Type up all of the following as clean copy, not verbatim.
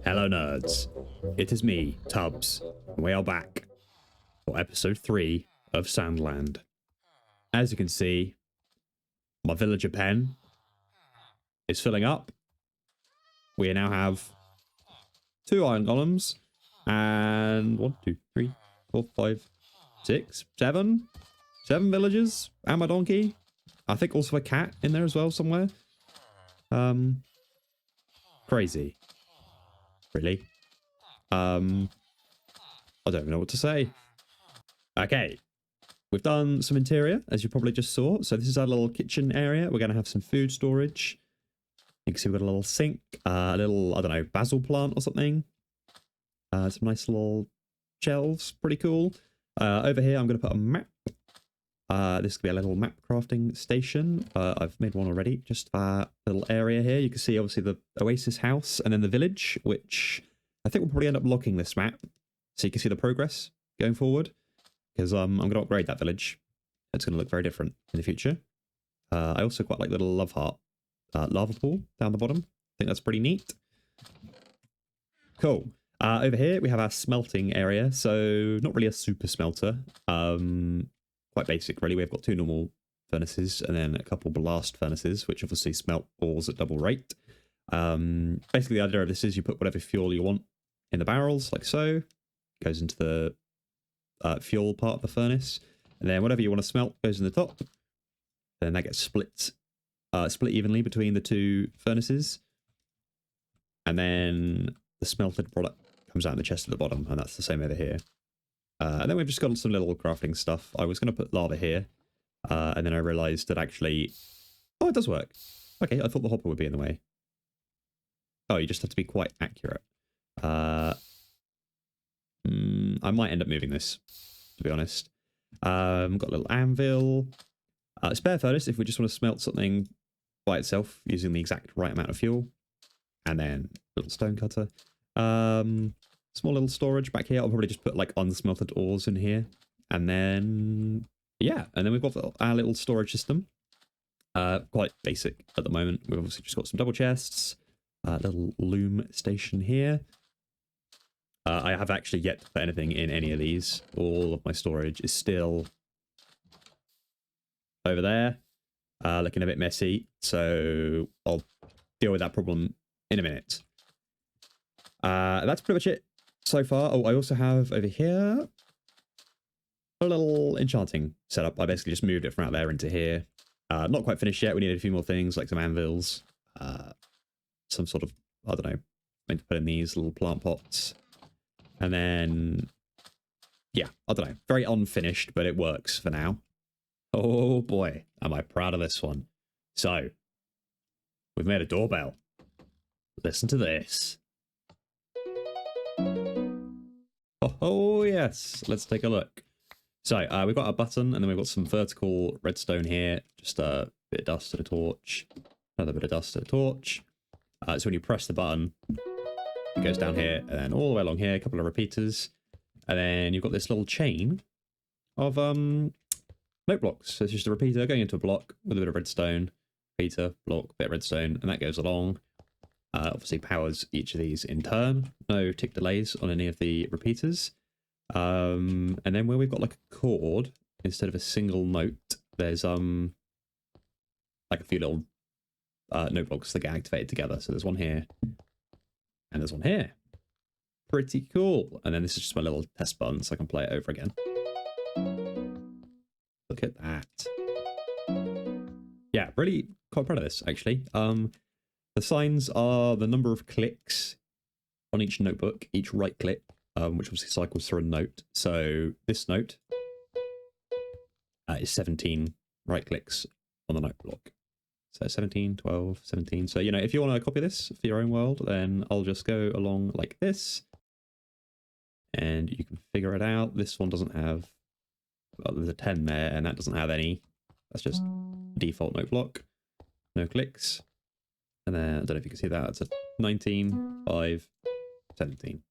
Hello nerds, it is me, Tubbs, and we are back for episode 3 of Sandland. As you can see, my villager pen is filling up. We now have 2 iron golems and 1, 2, 3, 4, 5, 6, 7 villagers and my donkey. I think also a cat in there as well somewhere. Crazy. Really? I don't even know what to say. Okay. We've done some interior, as you probably just saw. So this is our little kitchen area. We're going to have some food storage. You can see we've got a little sink, a little, I don't know, basil plant or something. Some nice little shelves. Pretty cool. Over here, I'm going to put a map. This could be a little map crafting station. I've made one already. Just a little area here. You can see, obviously, the Oasis house and then the village, which I think we'll probably end up locking this map. So you can see the progress going forward. Because I'm going to upgrade that village. It's going to look very different in the future. I also quite like the little love heart lava pool down the bottom. I think that's pretty neat. Cool. Over here, we have our smelting area. So not really a super smelter. Quite basic, really. We've got 2 normal furnaces and then a couple blast furnaces, which obviously smelt ores at double rate. Basically, the idea of this is you put whatever fuel you want in the barrels, like so. It goes into the fuel part of the furnace, and then whatever you want to smelt goes in the top. Then that gets split evenly between the 2 furnaces, and then the smelted product comes out in the chest at the bottom, and that's the same over here. And then we've just got some little crafting stuff. I was going to put lava here, and then I realized that actually, oh, it does work. Okay, I thought the hopper would be in the way. Oh, you just have to be quite accurate. I might end up moving this, to be honest. Got a little anvil. Spare furnace if we just want to smelt something by itself using the exact right amount of fuel. And then a little stone cutter. Small little storage back here. I'll probably just put like unsmelted ores in here. And then, yeah. And then we've got our little storage system. Quite basic at the moment. We've obviously just got some double chests. Little loom station here. I have actually yet to put anything in any of these. All of my storage is still over there, looking a bit messy. So I'll deal with that problem in a minute. That's pretty much it so far. Oh, I also have over here a little enchanting setup. I basically just moved it from out there into here. Not quite finished yet. We needed a few more things, like some anvils, some sort of, I don't know, meant to put in these little plant pots. And then, yeah, I don't know. Very unfinished, but it works for now. Oh boy, am I proud of this one. So, we've made a doorbell. Listen to this. Oh yes, let's take a look. So, we've got a button, and then we've got some vertical redstone here. Just a bit of dust and a torch. Another bit of dust and a torch. So when you press the button, it goes down here and then all the way along here, a couple of repeaters. And then you've got this little chain of note blocks. So it's just a repeater going into a block with a bit of redstone, repeater, block, bit of redstone, and that goes along. Obviously powers each of these in turn. No tick delays on any of the repeaters. And then where we've got like a chord instead of a single note, there's like a few little note blocks that get activated together. So there's one here. And there's one here. Pretty cool. And then this is just my little test button so I can play it over again. Look at that. Yeah, really quite proud of this, actually. The signs are the number of clicks on each notebook, each right click, which obviously cycles through a note. So this note is 17 right clicks on the note block. So 17, 12, 17. So, you know, if you want to copy this for your own world, then I'll just go along like this. And you can figure it out. This one doesn't have, well, there's a 10 there, and that doesn't have any. That's just default note block. No clicks. And then, I don't know if you can see that, it's a 19, 5, 17.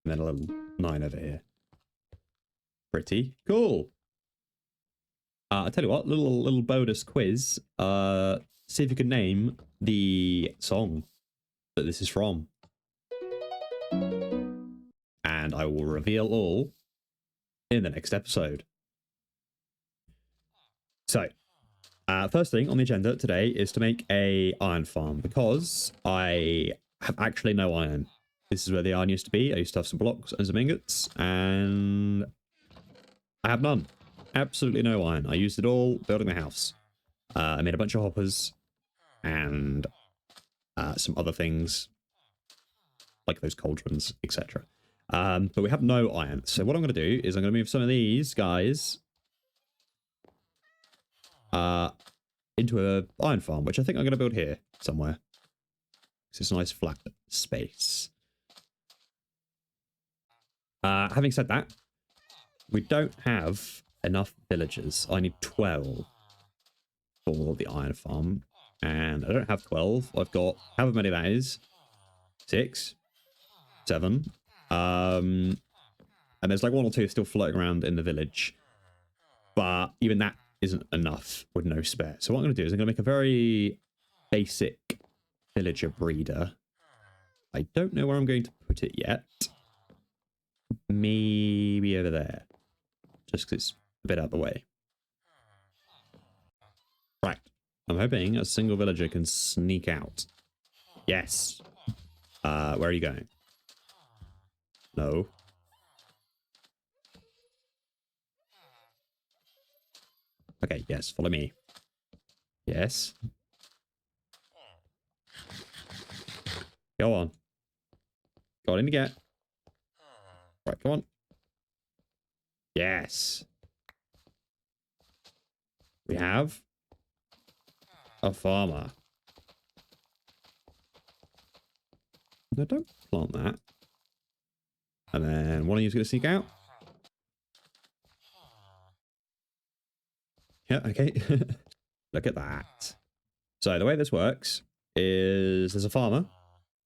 And then a little 9 over here. Pretty cool. I'll tell you what, little bonus quiz. See if you can name the song that this is from. And I will reveal all in the next episode. So, first thing on the agenda today is to make a iron farm, because I have actually no iron. This is where the iron used to be. I used to have some blocks and some ingots, and I have none. Absolutely no iron. I used it all building the house. I made a bunch of hoppers and some other things like those cauldrons, etc. But we have no iron. So what I'm going to do is I'm going to move some of these guys into an iron farm, which I think I'm going to build here somewhere. It's a nice flat space. Having said that, we don't have enough villagers. I need 12 for the iron farm, and I don't have 12. I've got however many that is, 6, 7, and there's like 1 or 2 still floating around in the village, but even that isn't enough with no spare. So what I'm going to do is I'm going to make a very basic villager breeder. I don't know where I'm going to put it yet. Maybe over there, just because it's a bit out of the way. Right. I'm hoping a single villager can sneak out. Yes. Where are you going? No. Okay, yes, follow me. Yes. Go on. Got in to get. Right, come on. Yes. We have a farmer. No, don't plant that. And then one of you is going to sneak out. Yeah, okay. Look at that. So the way this works is there's a farmer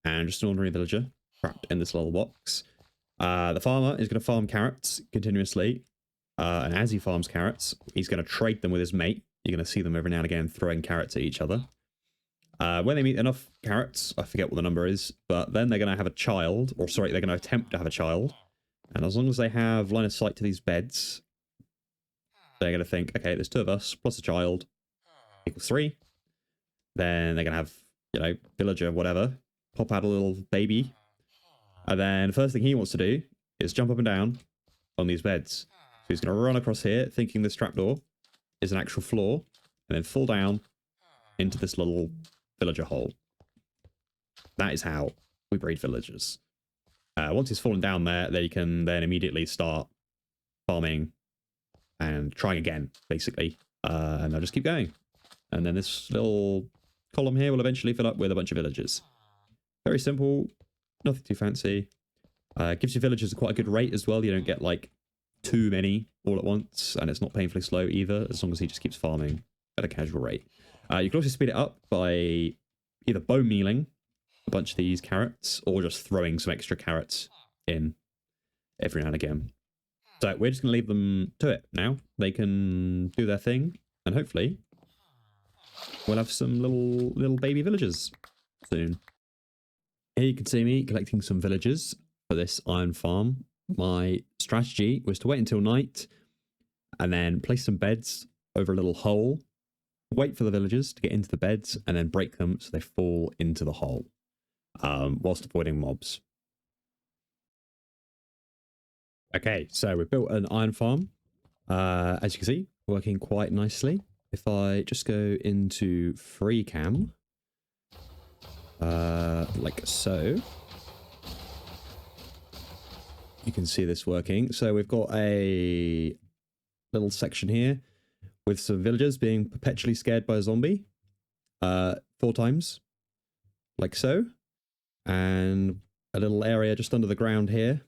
and just an ordinary villager trapped in this little box. The farmer is going to farm carrots continuously. And as he farms carrots, he's going to trade them with his mate. You're going to see them every now and again throwing carrots at each other. When they meet enough carrots, I forget what the number is, but then they're going to have a child, or sorry, they're going to attempt to have a child. And as long as they have line of sight to these beds, they're going to think, okay, there's 2 of us plus a child equals 3. Then they're going to have, you know, villager, whatever, pop out a little baby. And then the first thing he wants to do is jump up and down on these beds. So he's going to run across here, thinking this trapdoor is an actual floor, and then fall down into this little villager hole. That is how we breed villagers. Once he's fallen down there, they can then immediately start farming and trying again, basically. And they'll just keep going. And then this little column here will eventually fill up with a bunch of villagers. Very simple, nothing too fancy. Gives you villagers quite a good rate as well. You don't get like too many all at once, and it's not painfully slow either, as long as he just keeps farming at a casual rate. You can also speed it up by either bone mealing a bunch of these carrots, or just throwing some extra carrots in every now and again. So we're just going to leave them to it now. They can do their thing, and hopefully we'll have some little baby villagers soon. Here you can see me collecting some villagers for this iron farm. My strategy was to wait until night and then place some beds over a little hole, wait for the villagers to get into the beds, and then break them so they fall into the hole, whilst avoiding mobs. Okay, so we've built an iron farm, as you can see, working quite nicely. If I just go into free cam, like so. You can see this working. So we've got a little section here with some villagers being perpetually scared by a zombie. 4 times. Like so. And a little area just under the ground here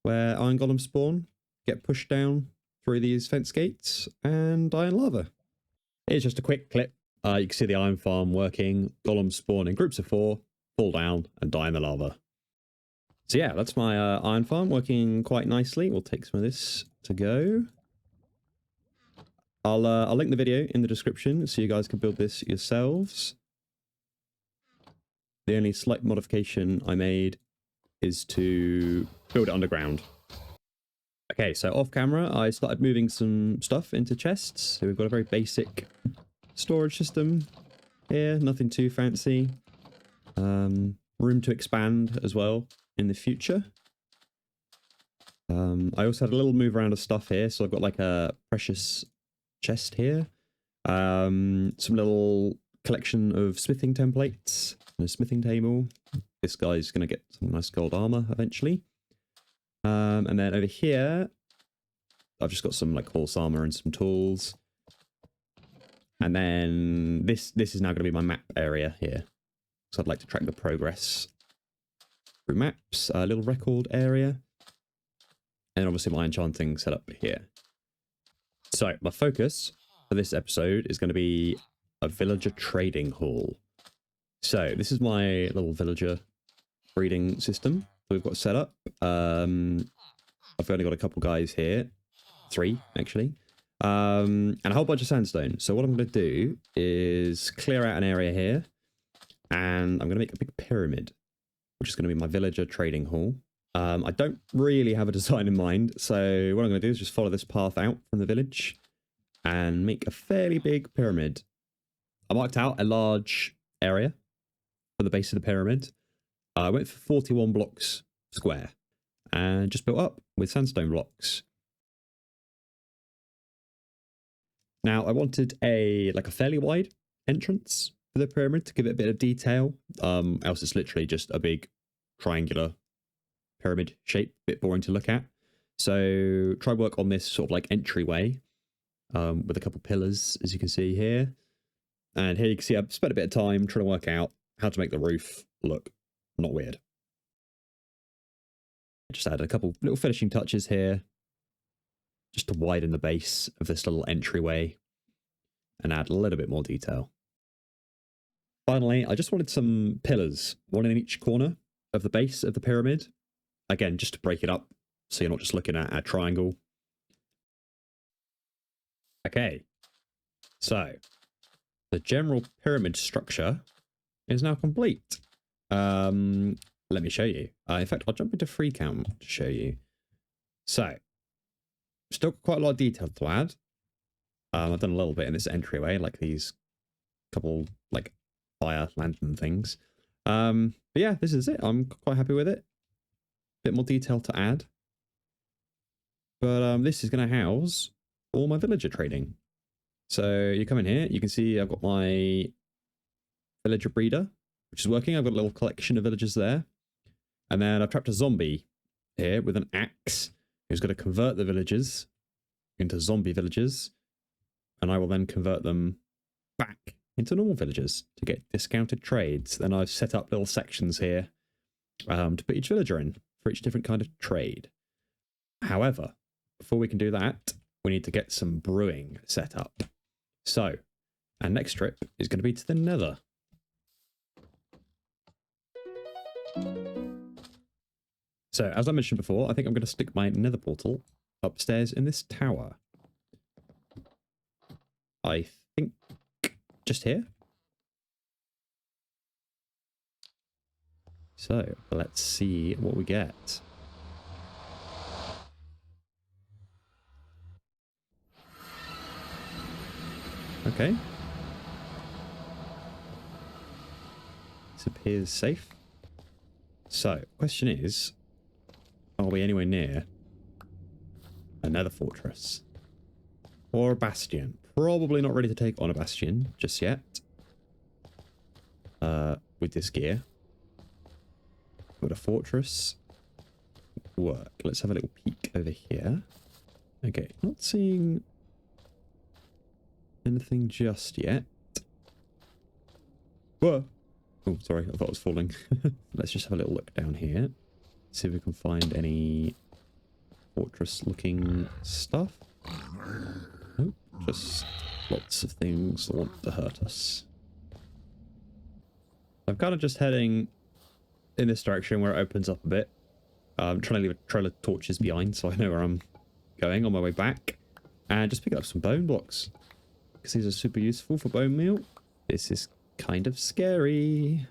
where iron golems spawn, get pushed down through these fence gates, and die in lava. It's just a quick clip. You can see the iron farm working. Golems spawn in groups of 4, fall down, and die in the lava. So yeah, that's my iron farm working quite nicely. We'll take some of this to go. I'll link the video in the description so you guys can build this yourselves. The only slight modification I made is to build it underground. Okay, so off camera, I started moving some stuff into chests. So we've got a very basic storage system here, nothing too fancy. Room to expand as well in the future. I also had a little move around of stuff here, so I've got like a precious chest here. Some little collection of smithing templates and a smithing table. This guy's going to get some nice gold armor eventually. And then over here, I've just got some like horse armor and some tools. And then this is now going to be my map area here. So I'd like to track the progress through maps, a little record area. And obviously my enchanting setup here. So my focus for this episode is going to be a villager trading hall. So this is my little villager breeding system we've got set up. I've only got a couple guys here. 3 actually. And a whole bunch of sandstone. So what I'm going to do is clear out an area here. And I'm going to make a big pyramid, which is going to be my villager trading hall. I don't really have a design in mind. So what I'm going to do is just follow this path out from the village and make a fairly big pyramid. I marked out a large area for the base of the pyramid. I went for 41 blocks square and just built up with sandstone blocks. Now I wanted a fairly wide entrance for the pyramid to give it a bit of detail. Else it's literally just a big triangular pyramid shape, a bit boring to look at. So try work on this sort of like entryway with a couple pillars, as you can see here. And here you can see I've spent a bit of time trying to work out how to make the roof look not weird. Just add a couple little finishing touches here, just to widen the base of this little entryway and add a little bit more detail. Finally, I just wanted some pillars, one in each corner of the base of the pyramid. Again, just to break it up, so you're not just looking at a triangle. Okay, so the general pyramid structure is now complete. Let me show you. In fact, I'll jump into free count to show you. So, still got quite a lot of detail to add. I've done a little bit in this entryway, like these couple like fire lantern things. But yeah, this is it. I'm quite happy with it. Bit more detail to add. But this is going to house all my villager trading. So you come in here, you can see I've got my villager breeder, which is working. I've got a little collection of villagers there. And then I've trapped a zombie here with an axe who's going to convert the villagers into zombie villagers. And I will then convert them back into normal villagers to get discounted trades. Then I've set up little sections here to put each villager in for each different kind of trade. However, before we can do that, we need to get some brewing set up. So our next trip is going to be to the Nether. So, as I mentioned before, I think I'm going to stick my nether portal upstairs in this tower. I think just here. So, let's see what we get. Okay. This appears safe. So, question is, are we anywhere near a nether fortress? Or a bastion? Probably not ready to take on a bastion just yet. with this gear. Would a fortress work? Let's have a little peek over here. Okay, not seeing anything just yet. Whoa! Oh, sorry, I thought I was falling. Let's just have a little look down here. See if we can find any fortress-looking stuff. Nope, just lots of things that want to hurt us. I'm kind of just heading in this direction where it opens up a bit. I'm trying to leave a trail of torches behind so I know where I'm going on my way back. And just pick up some bone blocks, because these are super useful for bone meal. This is kind of scary.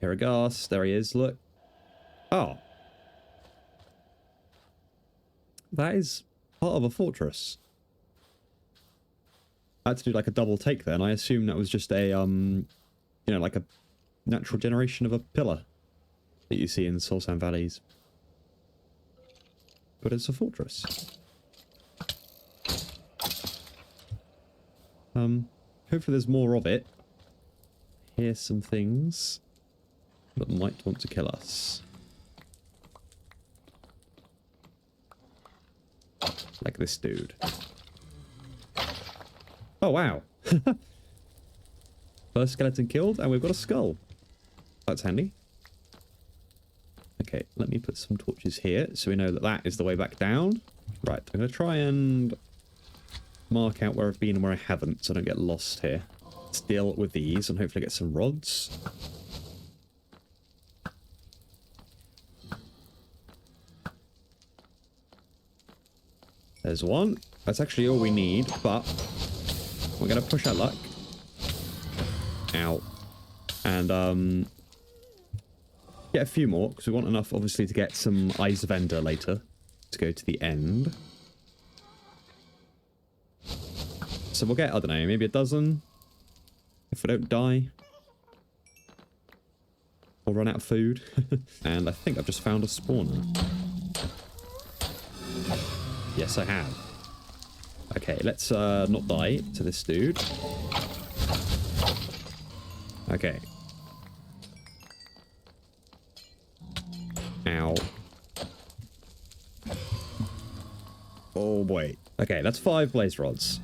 Here a ghast. There he is, look. Oh. That is part of a fortress. I had to do like a double take then. I assume that was just a, you know, like a natural generation of a pillar that you see in Sand valleys. But it's a fortress. Hopefully there's more of it. Here's some things that might want to kill us. Like this dude. Oh, wow. First skeleton killed, and we've got a skull. That's handy. Okay, let me put some torches here, so we know that that is the way back down. Right, I'm going to try and mark out where I've been and where I haven't, so I don't get lost here. Let's deal with these, and hopefully get some rods. There's one. That's actually all we need, but we're going to push our luck. Ow. And, get a few more, because we want enough, obviously, to get some Eyes of Ender later to go to the end. So we'll get, I don't know, maybe a dozen if we don't die. Or run out of food. And I think I've just found a spawner. Yes, I have. Okay, let's not die to this dude. Okay. Ow. Oh boy. Okay, that's 5 blaze rods.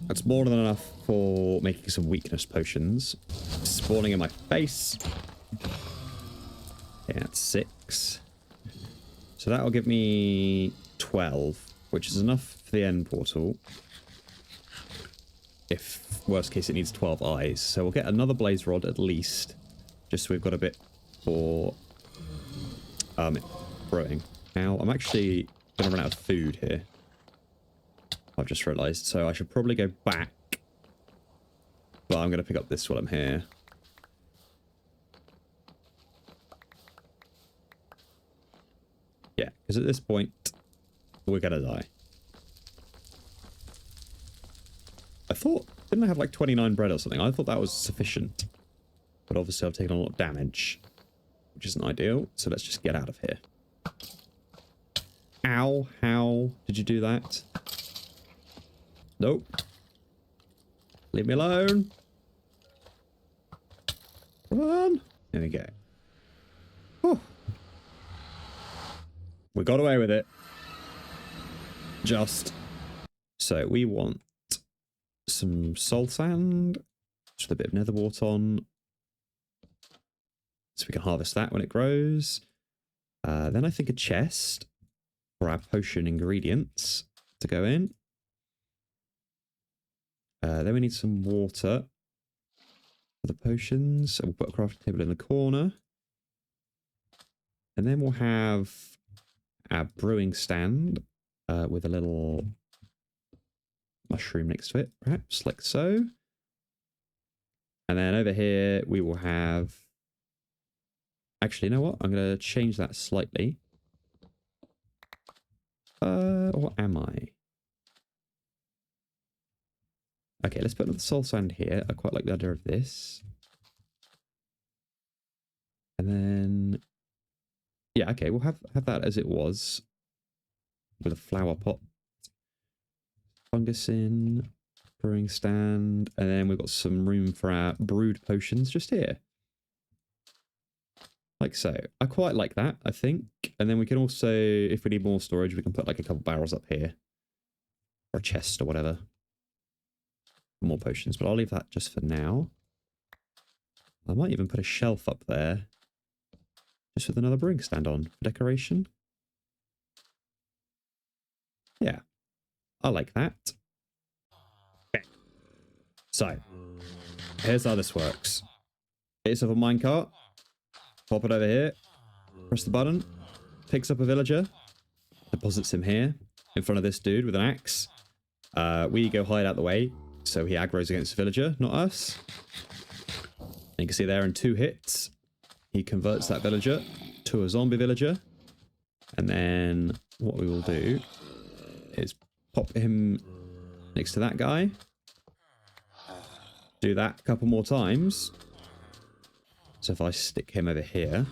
That's more than enough for making some weakness potions. Spawning in my face. Okay, that's 6. So that'll give me 12, which is enough for the end portal. If, worst case, it needs 12 eyes. So we'll get another blaze rod at least, just so we've got a bit for brewing. Now, I'm actually going to run out of food here. I've just realised, so I should probably go back. But I'm going to pick up this while I'm here. Yeah, because at this point, we're going to die. I thought, didn't I have like 29 bread or something? I thought that was sufficient. But obviously I've taken a lot of damage, which isn't ideal. So let's just get out of here. Ow, how did you do that? Nope. Leave me alone. Come on. There we go. Whew. We got away with it. Just. So we want some soul sand, just a bit of nether wart on, so we can harvest that when it grows. Then I think a chest for our potion ingredients to go in. Then we need some water for the potions, so we'll put a crafting table in the corner. And then we'll have our brewing stand with a little mushroom next to it, perhaps, like so. And then over here, we will have... Actually, you know what? I'm going to change that slightly. What am I? Okay, let's put another soul sand here. I quite like the idea of this. And then... Yeah, okay, we'll have that as it was. With a flower pot. Fungus in. brewing stand, and then we've got some room for our brewed potions just here. Like so. I quite like that, I think. And then we can also, if we need more storage, we can put like a couple barrels up here. Or a chest or whatever. More potions, but I'll leave that just for now. I might even put a shelf up there. Just with another brewing stand on for decoration. Yeah. I like that. Okay. So, here's how this works. Get yourself a minecart. Pop it over here. Press the button. Picks up a villager. Deposits him here. In front of this dude with an axe. We go hide out the way. So he aggroes against the villager, not us. And you can see there in 2 hits. He converts that villager to a zombie villager. And then what we will do is pop him next to that guy. Do that a couple more times. So if I stick him over here,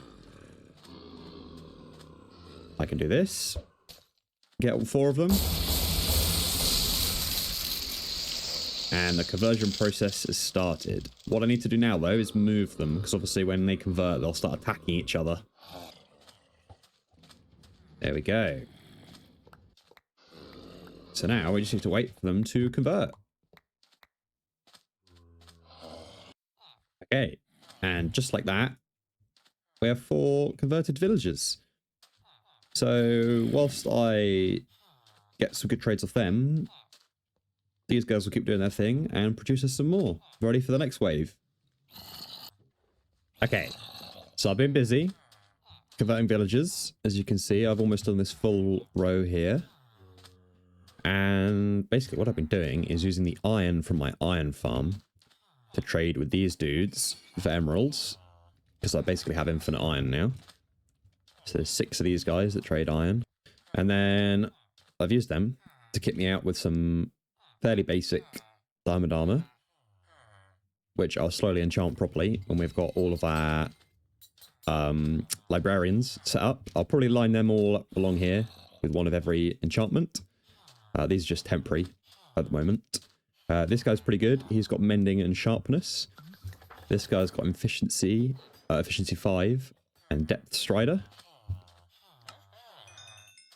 I can do this. Get all 4 of them. And the conversion process has started. What I need to do now, though, is move them. Because obviously when they convert, they'll start attacking each other. There we go. So now we just need to wait for them to convert. Okay. And just like that, we have 4 converted villagers. So whilst I get some good trades off them, these guys will keep doing their thing and produce us some more. Ready for the next wave. Okay, so I've been busy converting villagers. As you can see, I've almost done this full row here. And basically what I've been doing is using the iron from my iron farm to trade with these dudes for emeralds. Because I basically have infinite iron now. So there's 6 of these guys that trade iron. And then I've used them to kit me out with some fairly basic diamond armor, which I'll slowly enchant properly when we've got all of our librarians set up. I'll probably line them all up along here with one of every enchantment. These are just temporary at the moment. This guy's pretty good. He's got mending and sharpness. This guy's got efficiency 5 and depth strider.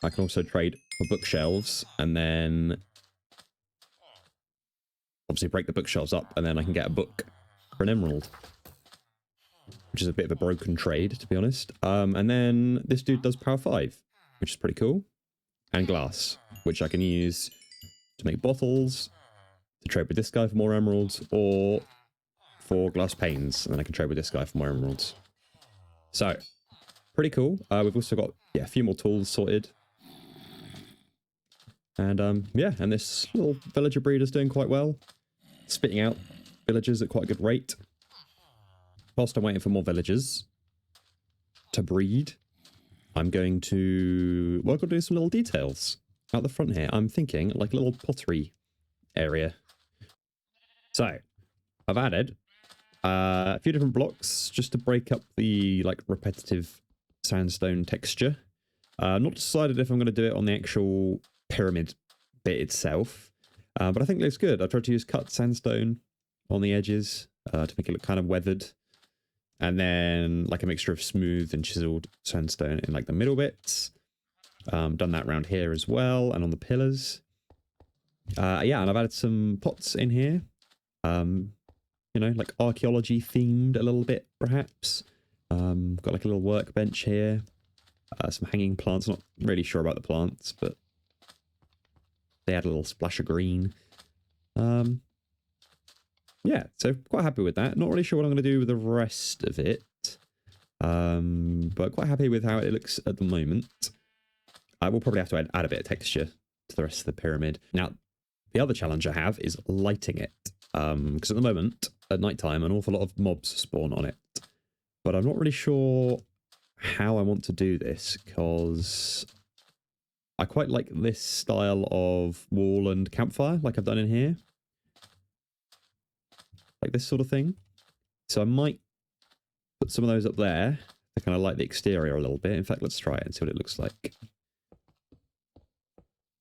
I can also trade for bookshelves and then obviously break the bookshelves up and then I can get a book for an emerald. Which is a bit of a broken trade, to be honest. And then this dude does power 5, which is pretty cool. And glass, which I can use to make bottles, to trade with this guy for more emeralds, or for glass panes, and then I can trade with this guy for more emeralds. So, pretty cool. We've also got, yeah, a few more tools sorted. And, yeah, and this little villager breeder's doing quite well. Spitting out villagers at quite a good rate. Whilst I'm waiting for more villagers to breed, I'm going to work on doing some little details out the front here. I'm thinking like a little pottery area. So, I've added a few different blocks just to break up the like repetitive sandstone texture. I'm not decided if I'm going to do it on the actual pyramid bit itself, but I think it looks good. I tried to use cut sandstone on the edges to make it look kind of weathered. And then like a mixture of smooth and chiseled sandstone in like the middle bits. Done that around here as well and on the pillars. Yeah, and I've added some pots in here. You know, like archaeology themed a little bit, perhaps. Got like a little workbench here. Some hanging plants. Not really sure about the plants, but they add a little splash of green. Yeah, so quite happy with that. Not really sure what I'm going to do with the rest of it. But quite happy with how it looks at the moment. I will probably have to add a bit of texture to the rest of the pyramid. Now, the other challenge I have is lighting it. Because at the moment, at night time, an awful lot of mobs spawn on it. But I'm not really sure how I want to do this, because I quite like this style of wall and campfire, like I've done in here. Like this sort of thing. So I might put some of those up there to kind of light the exterior a little bit. In fact, let's try it and see what it looks like.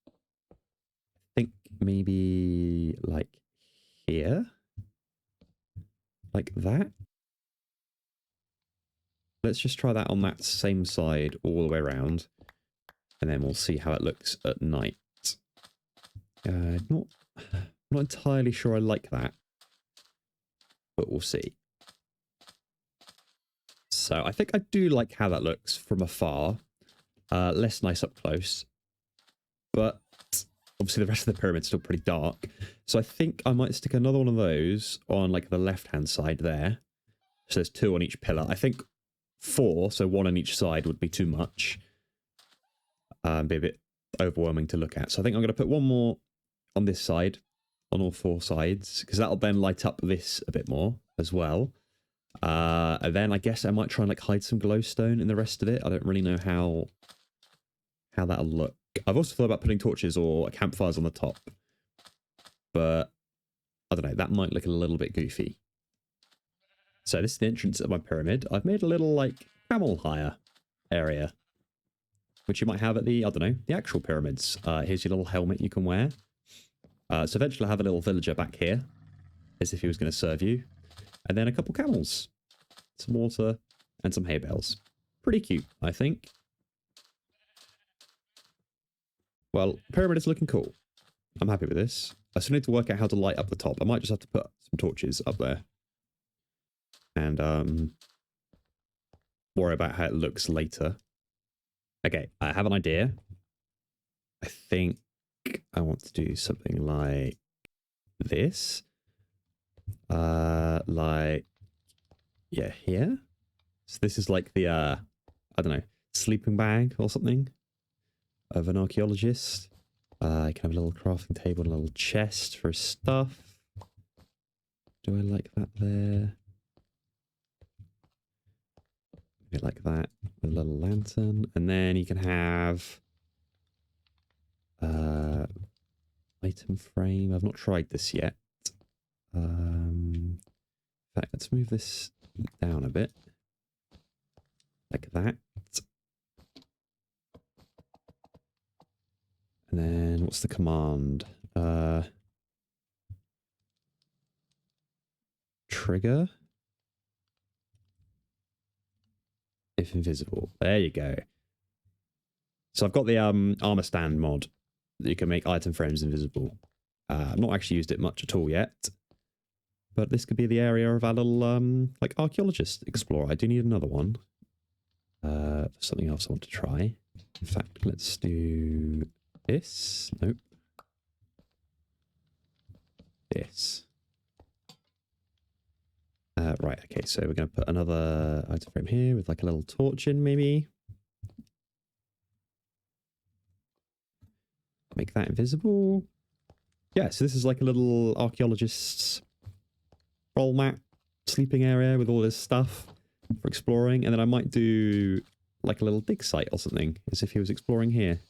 I think maybe like here. Like that. Let's just try that on that same side all the way around. And then we'll see how it looks at night. Not entirely sure I like that. But we'll see. So I think I do like how that looks from afar. Less nice up close. But obviously the rest of the pyramid's still pretty dark. So I think I might stick another one of those on like the left-hand side there. So there's 2 on each pillar. I think 4, so 1 on each side would be too much. Be a bit overwhelming to look at. So I think I'm going to put 1 more on this side, on all 4 sides, because that'll then light up this a bit more as well. And then I guess I might try and like hide some glowstone in the rest of it. I don't really know how that'll look. I've also thought about putting torches or campfires on the top, but I don't know, that might look a little bit goofy. So this is the entrance of my pyramid. I've made a little like camel hire area, which you might have at the, I don't know, the actual pyramids. Here's your little helmet you can wear. So eventually I'll have a little villager back here, as if he was going to serve you. And then a couple camels, some water, and some hay bales. Pretty cute, I think. Well, pyramid is looking cool. I'm happy with this. I still need to work out how to light up the top. I might just have to put some torches up there. And worry about how it looks later. Okay, I have an idea. I think I want to do something like this. Like, yeah, here. So this is like the, I don't know, sleeping bag or something of an archaeologist. I can have a little crafting table and a little chest for his stuff. Do I like that there? A bit like that, with a little lantern. And then you can have item frame. I've not tried this yet. In fact, let's move this down a bit. Like that. And then what's the command? Trigger. If invisible. There you go. So I've got the armor stand mod that you can make item frames invisible. I've not actually used it much at all yet. But this could be the area of our little like archaeologist explorer. I do need another one. There's something else I want to try. In fact, let's do this. Nope. This. Right, okay, so we're going to put another item frame here with like a little torch in, maybe. Make that invisible. Yeah, so this is like a little archaeologist's roll mat, sleeping area with all this stuff for exploring. And then I might do like a little dig site or something, as if he was exploring here.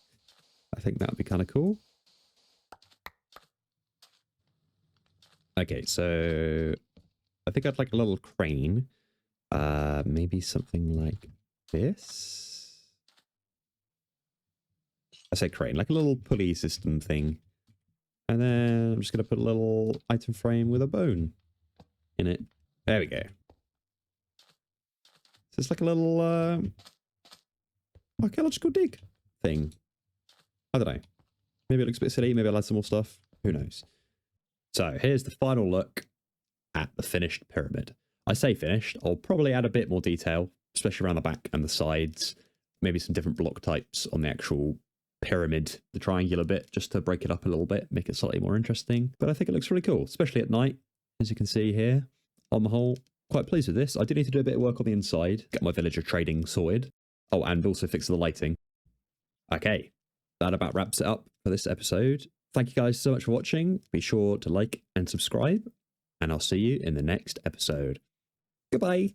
I think that would be kind of cool. Okay, so I think I'd like a little crane. Maybe something like this. I say crane, like a little pulley system thing. And then I'm just going to put a little item frame with a bone in it. There we go. So it's like a little archaeological dig thing. I don't know. Maybe it looks a bit silly. Maybe I'll add some more stuff. Who knows? So here's the final look at the finished pyramid. I say finished. I'll probably add a bit more detail, especially around the back and the sides. Maybe some different block types on the actual pyramid, the triangular bit, just to break it up a little bit, make it slightly more interesting. But I think it looks really cool, especially at night, as you can see here. On the whole, quite pleased with this. I do need to do a bit of work on the inside, get my villager trading sorted. Oh, and also fix the lighting. Okay, that about wraps it up for this episode. Thank you guys so much for watching. Be sure to like and subscribe, and I'll see you in the next episode. Goodbye.